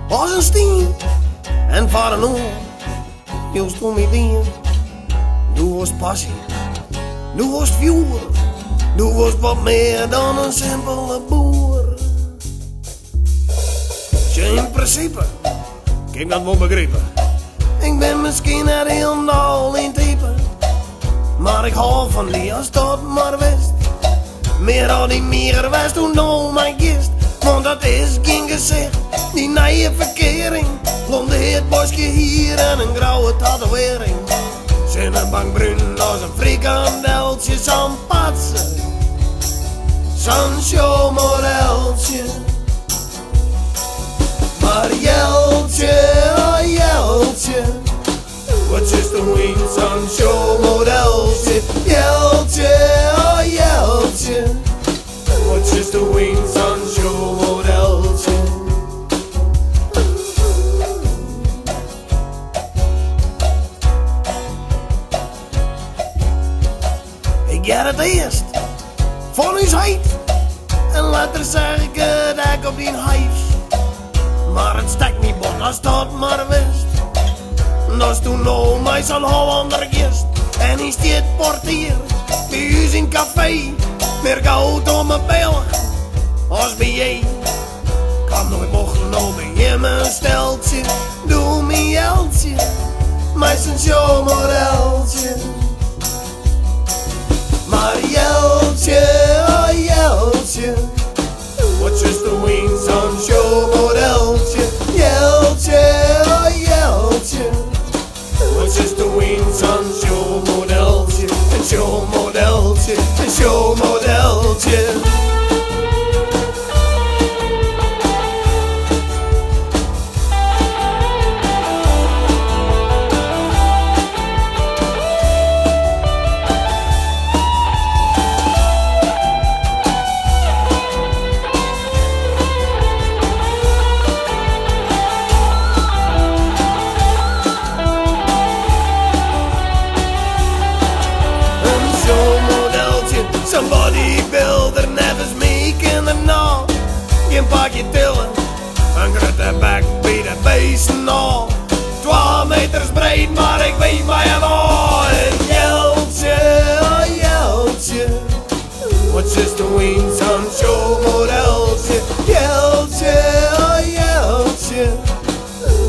als een steen. En van een oor, juist om je dien. Du was passie, du was vuur. Du was wat meer dan een simpele boer. Je in principe, kijk dat wel begrepen. Ik ben misschien net helemaal in type. Maar ik hou van die als dat maar wist. Meer dan die meer wist toen nou mijn gist. Want dat is geen gezicht, die nieuwe verkering. Blondeerd bosje hier en een grauwe tatoeëring. Zinnenbankbruin als een frikandeltje, zo'n patser. Zo'n showmodeltje. Maar Jeltje, oh Jeltje, wat is de wing, zo'n showmodeltje. Jeltje, oh Jeltje, wat is de wing, zo'n showmodeltje. Ik ga het eerst van uw heid en later zeg ik het op die huis. Maar het stek niet bon als dat maar wist. Dat toen nou mij zo'n Hollander gist. En is dit portier bij u in café. Meer goud om mijn Belg als bij je. Kan nooit mogen nou bij je mijn steltje. Doe me Jeltje, mij zijn showmodeltje. Maar Jeltje, oh Jeltje, wat is de wing, zo'n showmodeltje. Jeltje, oh Jeltje, wat is de wing, zo'n showmodeltje. Een showmodeltje, een showmodeltje. Some bodybuilder nevens me kinderen na. Geen pakje tillen, een grote bek bij de beesten al. 12 meters breed, maar ik weet mij hem al. En Jeltje, oh Jeltje, wat is de wing, zo'n showmodeltje. Jeltje, oh Jeltje,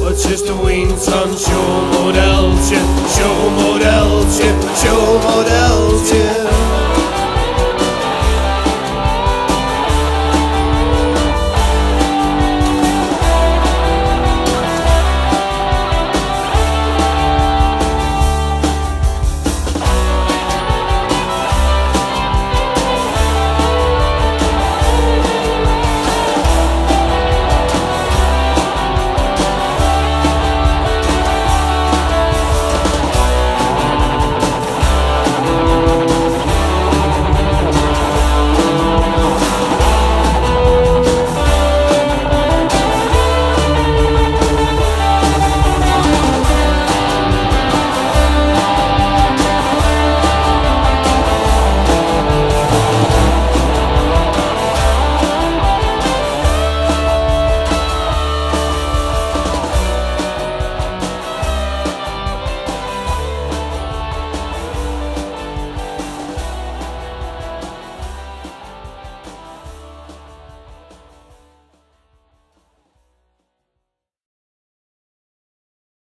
wat is de wing, zo'n showmodeltje. Showmodeltje, showmodeltje.